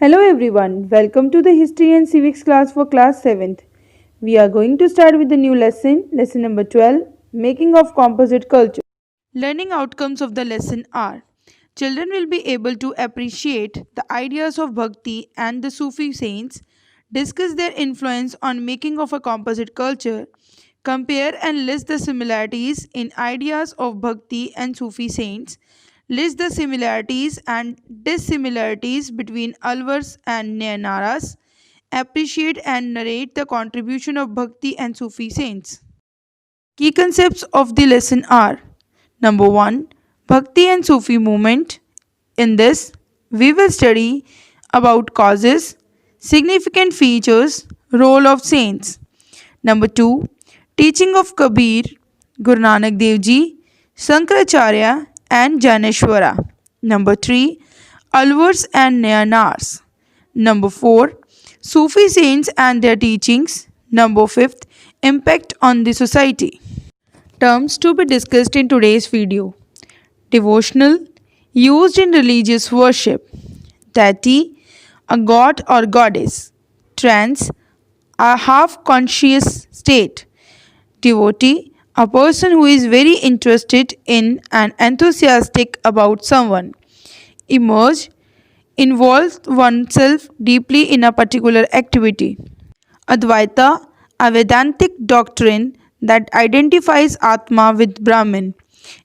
Hello everyone, welcome to the History and Civics class for class 7th. We are going to start with the new lesson number 12, Making of Composite Culture. Learning outcomes of the lesson are: children will be able to appreciate the ideas of Bhakti and the Sufi saints, discuss their influence on making of a composite culture, compare and list the similarities in ideas of Bhakti and Sufi saints, list the similarities and dissimilarities between Alvars and Nayanaras, appreciate and narrate the contribution of Bhakti and Sufi saints. Key concepts of the lesson are: number 1, Bhakti and Sufi movement. In this, we will study about causes, significant features, role of saints. Number 2, teaching of Kabir, Guru Nanak Dev Ji, Shankaracharya and Janeshwara. Number 3, Alvars and Nayanars. Number 4, Sufi saints and their teachings. Number 5, impact on the society. Terms to be discussed in today's video: devotional, used in religious worship; deity, a god or goddess; trance, a half conscious state; devotee, a person who is very interested in and enthusiastic about someone; immerse, involve oneself deeply in a particular activity; Advaita, a Vedantic doctrine that identifies Atma with Brahman.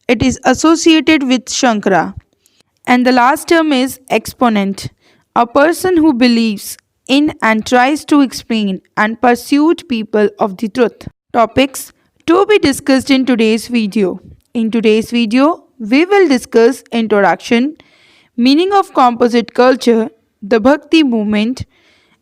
It is associated with Shankara. And the last term is exponent, a person who believes in and tries to explain and pursue people of the truth. Topics to be discussed in today's video. In today's video, we will discuss introduction, meaning of composite culture, the Bhakti movement,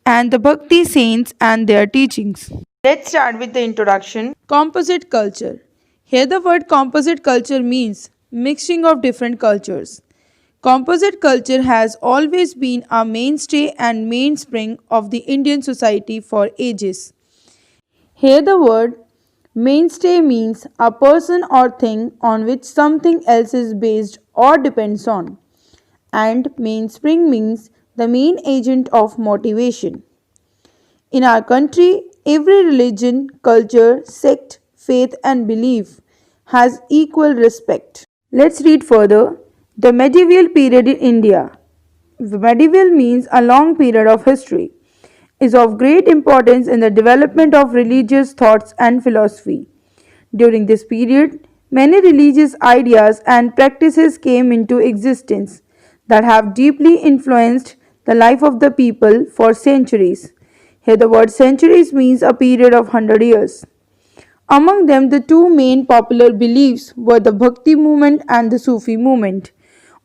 and the Bhakti saints and their teachings. Let's start with the introduction. Composite culture. Here the word composite culture means mixing of different cultures. Composite culture has always been a mainstay and mainspring of the Indian society for ages. Here the word mainstay means a person or thing on which something else is based or depends on. And mainspring means the main agent of motivation. In our country, every religion, culture, sect, faith, and belief has equal respect. Let's read further. The medieval period in India. The medieval means a long period of history, is of great importance in the development of religious thoughts and philosophy. During this period, many religious ideas and practices came into existence that have deeply influenced the life of the people for centuries. Here the word centuries means a period of 100 years. Among them, the two main popular beliefs were the Bhakti movement and the Sufi movement.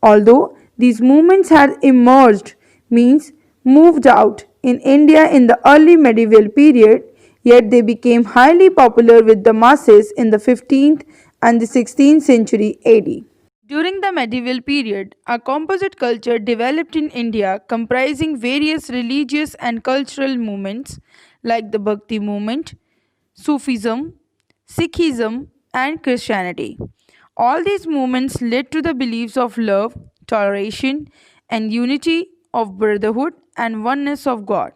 Although these movements had emerged, means moved out, in India in the early medieval period, yet they became highly popular with the masses in the 15th and the 16th century AD. During the medieval period, a composite culture developed in India comprising various religious and cultural movements like the Bhakti movement, Sufism, Sikhism, and Christianity. All these movements led to the beliefs of love, toleration, and unity of brotherhood and oneness of God.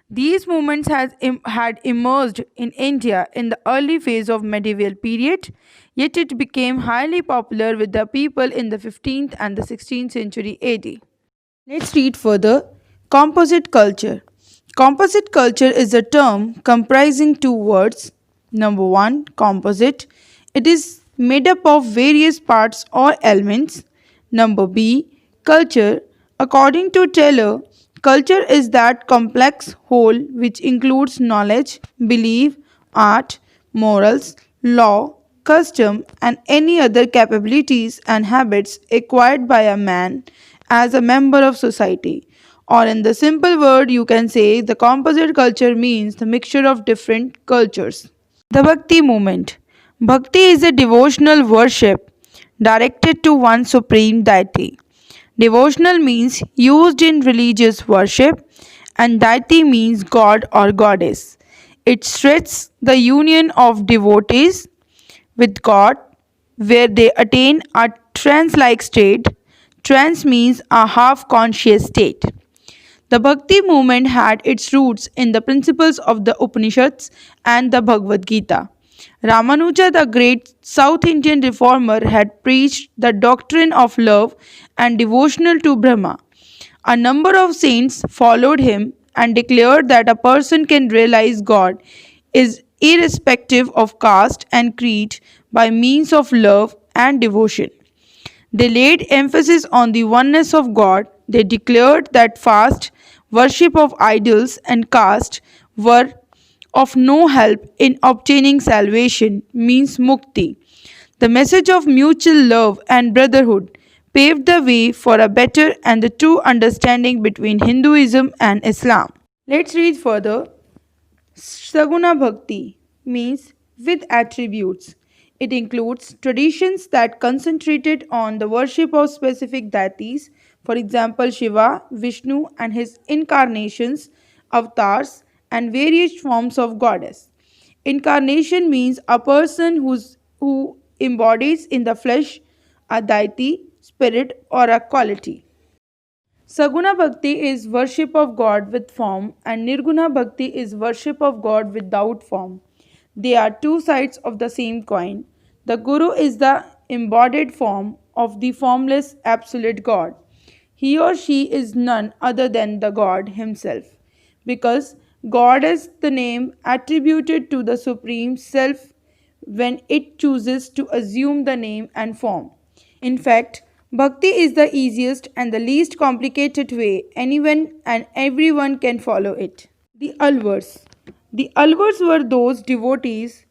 These movements had emerged in India in the early phase of medieval period, yet it became highly popular with the people in the 15th and the 16th century AD. Let's read further. Composite culture. Composite culture is a term comprising two words. Number 1, composite. It is made up of various parts or elements. Number B, culture. According to Taylor, culture is that complex whole which includes knowledge, belief, art, morals, law, custom, and any other capabilities and habits acquired by a man as a member of society. Or, in the simple word, you can say the composite culture means the mixture of different cultures. The Bhakti movement. Bhakti is a devotional worship directed to one supreme deity. Devotional means used in religious worship, and deity means god or goddess. It stresses the union of devotees with God, where they attain a trance like state. Trance means a half conscious state. The Bhakti movement had its roots in the principles of the Upanishads and the Bhagavad Gita. Ramanuja, the great South Indian reformer, had preached the doctrine of love and devotional to Brahma. A number of saints followed him and declared that a person can realize God is irrespective of caste and creed by means of love and devotion. They laid emphasis on the oneness of God. They declared that fast, worship of idols, and caste were of no help in obtaining salvation, means mukti. The message of mutual love and brotherhood paved the way for a better and the true understanding between Hinduism and Islam. Let's read further. Saguna Bhakti means with attributes. It includes traditions that concentrated on the worship of specific deities, for example, Shiva, Vishnu, and his incarnations, avatars, and various forms of goddess. Incarnation means a person who embodies in the flesh a deity, spirit, or a quality. Saguna Bhakti is worship of God with form, and Nirguna Bhakti is worship of God without form. They are two sides of the same coin. The Guru is the embodied form of the formless absolute God. He or she is none other than the God Himself, because God is the name attributed to the Supreme Self when it chooses to assume the name and form. In fact, bhakti is the easiest and the least complicated way anyone and everyone can follow it. The Alvars. The Alvars were those devotees.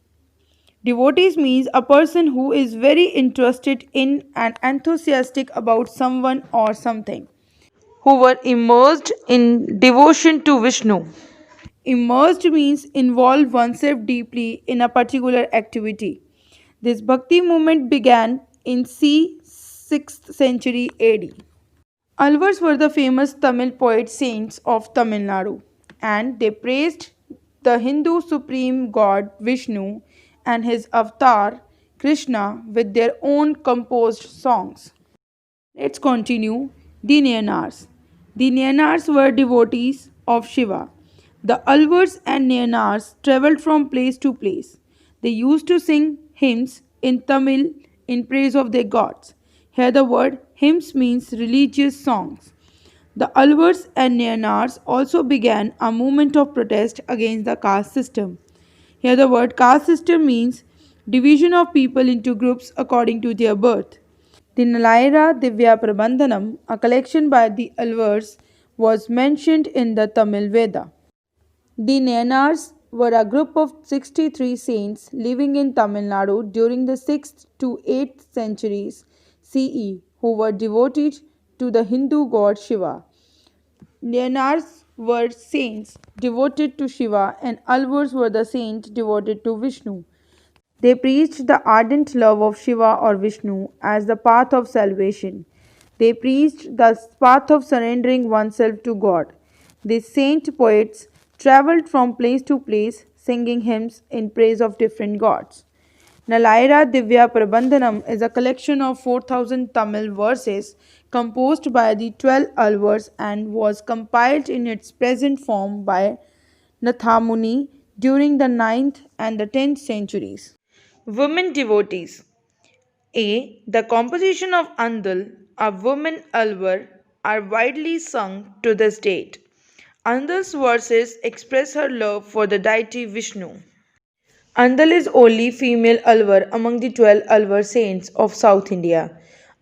Devotees means a person who is very interested in and enthusiastic about someone or something, who were immersed in devotion to Vishnu. Immersed means involve oneself deeply in a particular activity. This bhakti movement began in c. 6th century AD. Alvars were the famous Tamil poet saints of Tamil Nadu, and they praised the Hindu supreme god Vishnu and his avatar Krishna with their own composed songs. Let's continue. The Nayanars. The Nayanars were devotees of Shiva. The Alvars and Nayanars traveled from place to place. They used to sing hymns in Tamil in praise of their gods. Here, the word hymns means religious songs. The Alvars and Nayanars also began a movement of protest against the caste system. Here, the word caste system means division of people into groups according to their birth. The Nalaira Divya Prabandhanam, a collection by the Alvars, was mentioned in the Tamil Veda. The Nayanars were a group of 63 saints living in Tamil Nadu during the 6th to 8th centuries CE who were devoted to the Hindu god Shiva. Nayanars were saints devoted to Shiva and Alvars were the saints devoted to Vishnu. They preached the ardent love of Shiva or Vishnu as the path of salvation. They preached the path of surrendering oneself to God. These saint poets traveled from place to place singing hymns in praise of different gods. Nalaira Divya Prabandhanam is a collection of 4,000 Tamil verses composed by the 12 Alvars and was compiled in its present form by Nathamuni during the 9th and the 10th centuries. Women devotees. A. The composition of Andal, a woman alvar, are widely sung to this date. Andal's verses express her love for the deity Vishnu. Andal is only female alvar among the 12 alvar saints of South India.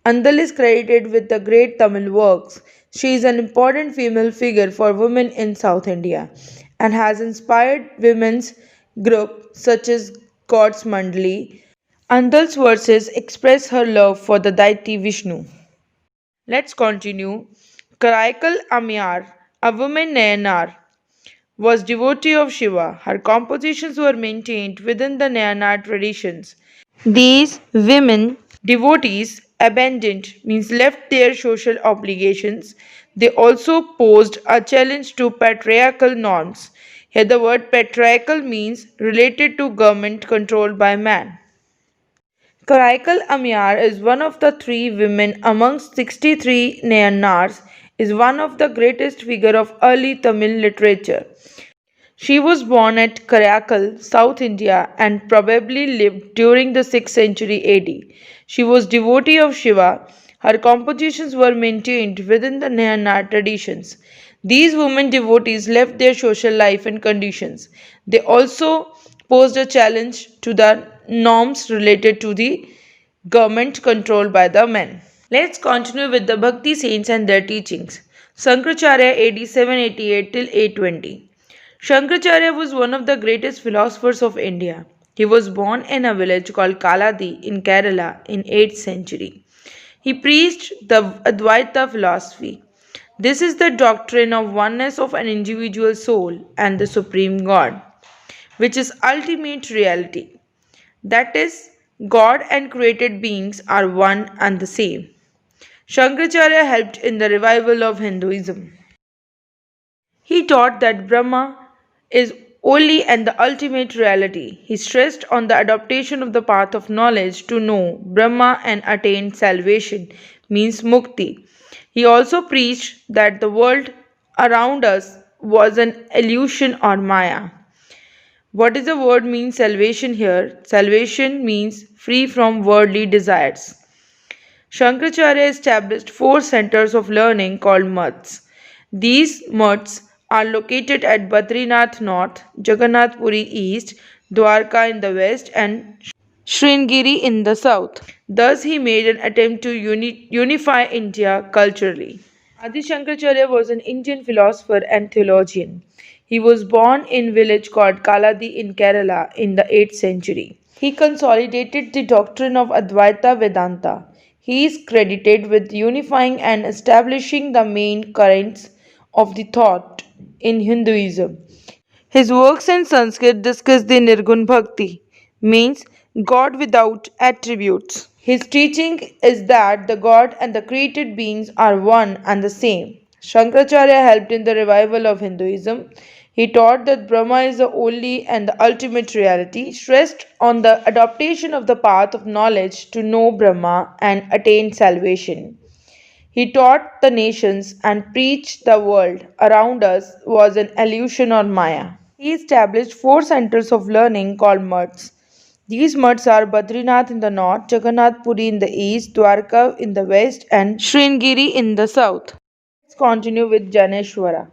Andal is credited with the great Tamil works. She is an important female figure for women in South India and has inspired women's groups such as God's Mandali. Andal's verses express her love for the deity Vishnu. Let's continue. Karaikal Amyar, a woman Nayanar, was devotee of Shiva. Her compositions were maintained within the Nayanar traditions. These women devotees abandoned means left their social obligations. They also posed a challenge to patriarchal norms. Here the word patriarchal means related to government controlled by man. Karaikal Amyar is one of the three women amongst 63 Nayanars is one of the greatest figures of early Tamil literature. She was born at Karaikal, South India, and probably lived during the 6th century AD. She was devotee of Shiva. Her compositions were maintained within the Nayana traditions. These women devotees left their social life and conditions. They also posed a challenge to the norms related to the government controlled by the men. Let's continue with the Bhakti saints and their teachings. Shankaracharya AD 788 till 820. Shankaracharya was one of the greatest philosophers of India. He was born in a village called Kaladi in Kerala in 8th century. He preached the Advaita philosophy. This is the doctrine of oneness of an individual soul and the supreme God, which is ultimate reality. That is, God and created beings are one and the same. Shankaracharya helped in the revival of Hinduism. He taught that Brahma is only and the ultimate reality. He stressed on the adaptation of the path of knowledge to know Brahma and attain salvation, means mukti. He also preached that the world around us was an illusion or maya. What does the word mean salvation here? Salvation means free from worldly desires. Shankaracharya established four centers of learning called maths. These maths are located at Badrinath North, Jagannath Puri East, Dwarka in the west, and Sringeri in the south. Thus, he made an attempt to unify India culturally. Adi Shankaracharya was an Indian philosopher and theologian. He was born in a village called Kaladi in Kerala in the 8th century. He consolidated the doctrine of Advaita Vedanta. He is credited with unifying and establishing the main currents of the thought in Hinduism. His works in Sanskrit discuss the Nirgun Bhakti, means God without attributes. His teaching is that the God and the created beings are one and the same. Shankaracharya helped in the revival of Hinduism. He taught that Brahma is the only and the ultimate reality, stressed on the adaptation of the path of knowledge to know Brahma and attain salvation. He taught the nations and preached the world around us was an illusion or maya. He established four centers of learning called maths. These maths are Badrinath in the north, Jagannath Puri in the east, Dwarka in the west, and Sringeri in the south. Let's continue with Janeshwara.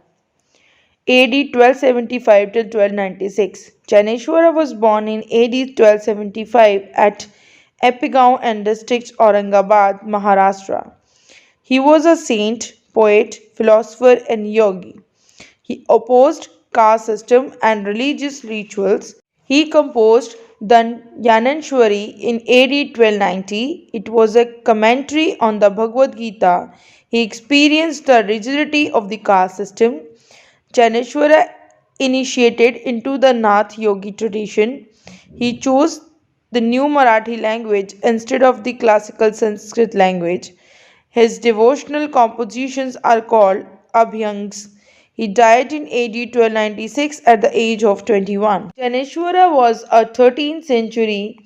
AD 1275 till 1296. Janeshwara was born in AD 1275 at Epigaon and district Aurangabad, Maharashtra. He was a saint, poet, philosopher, and yogi. He opposed caste system and religious rituals. He composed the Yananshwari in AD 1290. It was a commentary on the Bhagavad Gita. He experienced the rigidity of the caste system. Janeshwara initiated into the Nath Yogi tradition. He chose the new Marathi language instead of the classical Sanskrit language. His devotional compositions are called Abhyangs. He died in AD 1296 at the age of 21. Janeshwara was a 13th century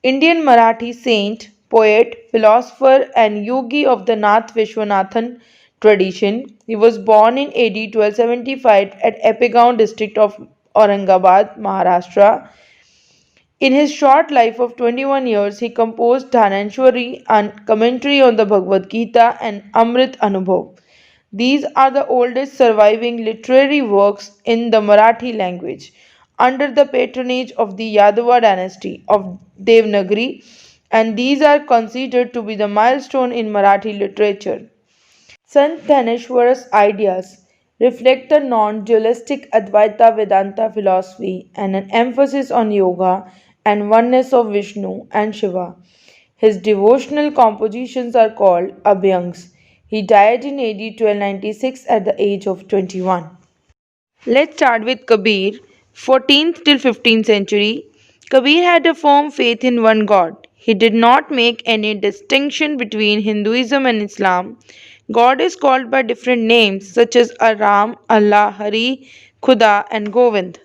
Indian Marathi saint, poet, philosopher, and yogi of the Nath Vishwanathan tradition. He was born in AD 1275 at Epigaon district of Aurangabad, Maharashtra. In his short life of 21 years, he composed Dhananshwari and commentary on the Bhagavad Gita and Amrit Anubhav. These are the oldest surviving literary works in the Marathi language under the patronage of the Yadava dynasty of Devnagari, and these are considered to be the milestone in Marathi literature. Sant Dhaneshwara's ideas reflect the non dualistic Advaita Vedanta philosophy and an emphasis on yoga and oneness of Vishnu and Shiva. His devotional compositions are called Abhyangs. He died in AD 1296 at the age of 21. Let's start with Kabir, 14th till 15th century. Kabir had a firm faith in one God. He did not make any distinction between Hinduism and Islam. God is called by different names such as Aram, Allah, Hari, Khuda, and Govind.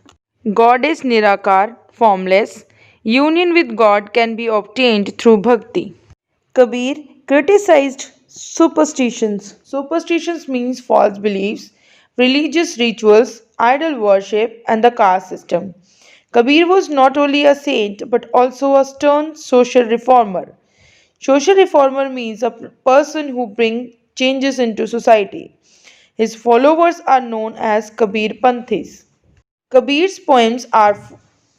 God is Nirakar, formless. Union with God can be obtained through bhakti. Kabir criticized Superstitions. Superstitions means false beliefs, religious rituals, idol worship, and the caste system. Kabir was not only a saint but also a stern social reformer. Social reformer means a person who brings changes into society. His followers are known as Kabir Panthis. Kabir's poems are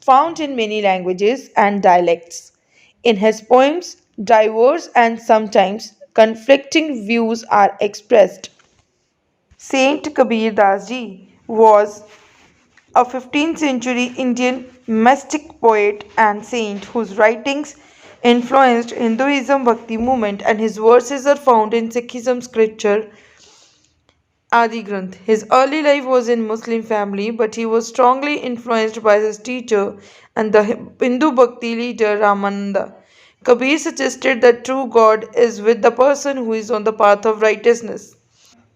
found in many languages and dialects. In his poems, diverse and sometimes conflicting views are expressed. Saint Kabir Das ji was a 15th century Indian mystic poet and saint whose writings influenced Hinduism Bhakti movement, and his verses are found in Sikhism scripture Adi Granth. His early life was in Muslim family, but he was strongly influenced by his teacher and the Hindu Bhakti leader Ramananda. Kabir suggested that true God is with the person who is on the path of righteousness.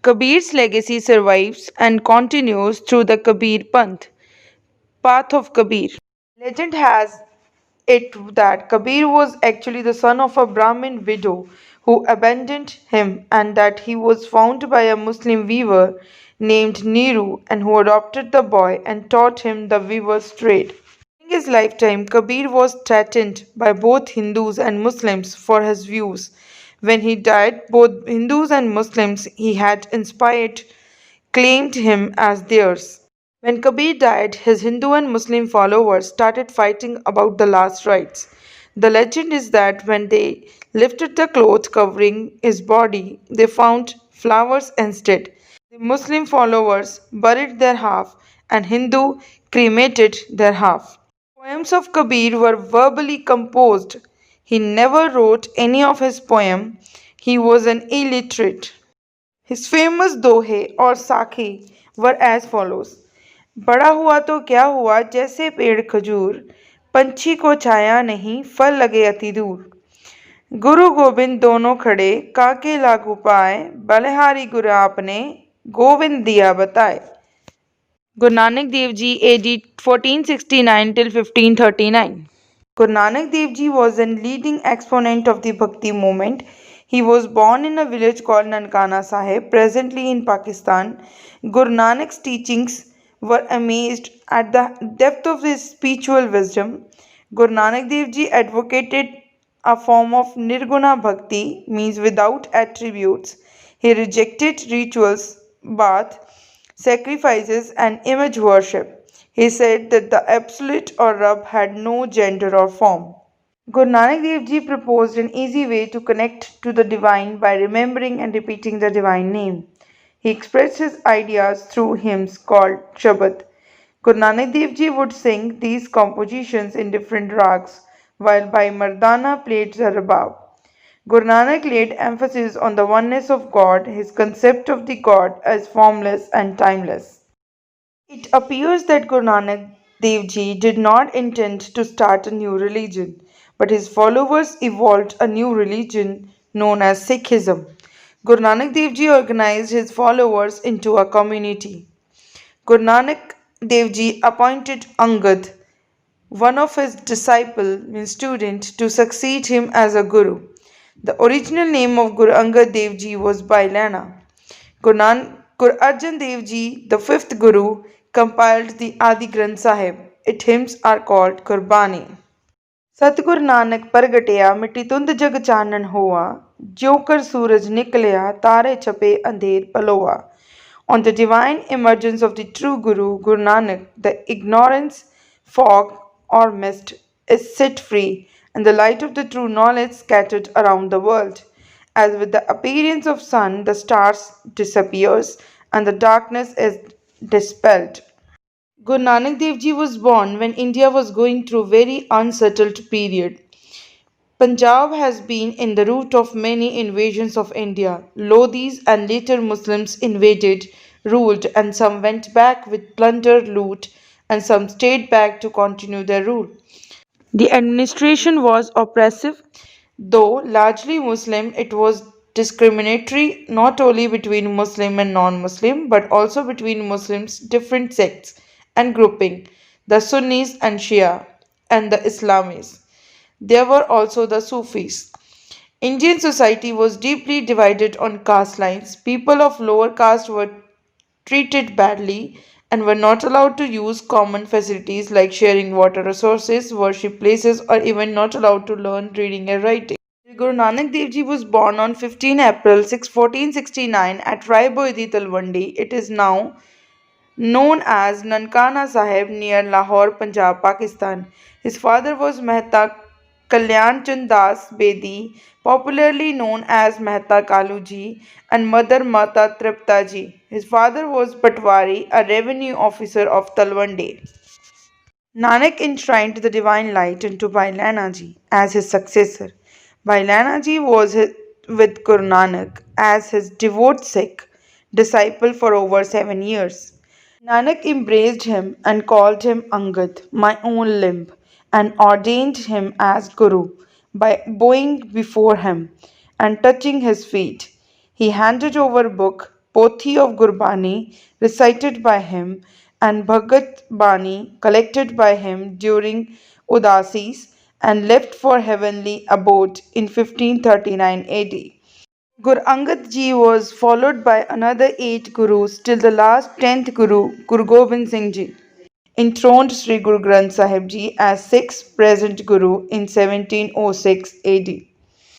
Kabir's legacy survives and continues through the Kabir Panth, path of Kabir. Legend has it that Kabir was actually the son of a Brahmin widow who abandoned him, and that he was found by a Muslim weaver named Niru and who adopted the boy and taught him the weaver's trade. During his lifetime, Kabir was threatened by both Hindus and Muslims for his views. When he died, both Hindus and Muslims he had inspired claimed him as theirs. When Kabir died, his Hindu and Muslim followers started fighting about the last rites. The legend is that when they lifted the cloth covering his body, they found flowers instead. The Muslim followers buried their half, and Hindu cremated their half. Poems of Kabir were verbally composed. He never wrote any of his poem. He was an illiterate. His famous दोहे और साखी were as follows. बड़ा हुआ तो क्या हुआ जैसे पेड़ खजूर पंछी को छाया नहीं फल लगे अति दूर गुरु गोविंद दोनों खड़े काके लागू पाए बलिहारी गुरु आपने गोविंद दिया बताए Guru Nanak Dev Ji AD 1469 till 1539. Guru Nanak Dev Ji was a leading exponent of the Bhakti movement. He was born in a village called Nankana Sahib, presently in Pakistan. Guru Nanak's teachings were amazed at the depth of his spiritual wisdom. Guru Nanak Dev Ji advocated a form of Nirguna Bhakti, means without attributes. He rejected rituals, bath, sacrifices, and image worship. He said that the Absolute or Rab had no gender or form. Guru Nanak Dev Ji proposed an easy way to connect to the divine by remembering and repeating the divine name. He expressed his ideas through hymns called Shabad. Guru Nanak Dev Ji would sing these compositions in different rags, while Bhai Mardana played the rabab. Guru Nanak laid emphasis on the oneness of God, his concept of the God as formless and timeless. It appears that Guru Nanak Dev Ji did not intend to start a new religion, but his followers evolved a new religion known as Sikhism. Guru Nanak Dev Ji organized his followers into a community. Guru Nanak Dev Ji appointed Angad, one of his disciple means student, to succeed him as a guru. The original name of Guru Angad Dev Ji was Bailana. Guru Arjan Dev Ji, the fifth Guru, compiled the Adi Granth Sahib. Its hymns are called Gurbani. सतगुर नानक प्रगटिया मिट्टी तुंद जग चानन होआ ज्यों कर सूरज निकलिया तारे छपे अंधेर पलोआ. On the divine emergence of the true Guru, Guru Nanak, the ignorance, fog, or mist is set free, and the light of the true knowledge scattered around the world. As with the appearance of sun, the stars disappears and the darkness is dispelled. Guru Nanak Dev Ji was born when India was going through very unsettled period. Punjab has been in the root of many invasions of India. Lodhis and later Muslims invaded, ruled, and some went back with plunder, loot, and some stayed back to continue their rule. The administration was oppressive, though largely Muslim. It was discriminatory not only between Muslim and non-Muslim, but also between Muslims, different sects and grouping, the Sunnis and Shia, and the Islamis. There were also the Sufis. Indian society was deeply divided on caste lines. People of lower caste were treated badly and were not allowed to use common facilities like sharing water resources, worship places, or even not allowed to learn reading and writing. Guru Nanak Dev Ji was born on 15 April 1469 at Raiburdi Talwandi. It is now known as Nankana Sahib near Lahore, Punjab, Pakistan. His father was Mehta Kalyan Chand Das Bedi, popularly known as Mehta Kaluji, and mother Mata Tripta Ji. His father was Patwari, a revenue officer of Talwandi. Nanak enshrined the divine light into Bhai Lehna Ji as his successor. Bhai Lehna Ji was with Guru Nanak as his devout Sikh disciple for over 7 years. Nanak embraced him and called him Angad, my own limb, and ordained him as Guru by bowing before him and touching his feet. He handed over book Pothi of Gurbani recited by him and Bhagat Bani collected by him during Udasis and left for heavenly abode in 1539 AD. Guru Angad Ji was followed by another 8 Gurus till the last 10th Guru, Guru Gobind Singh Ji, enthroned Sri Guru Granth Sahib Ji as 6th present Guru in 1706 AD.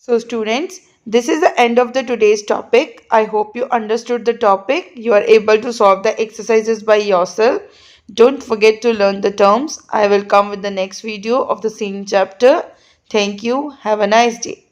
So students, this is the end of the today's topic. I hope you understood the topic. You are able to solve the exercises by yourself. Don't forget to learn the terms. I will come with the next video of the same chapter. Thank you. Have a nice day.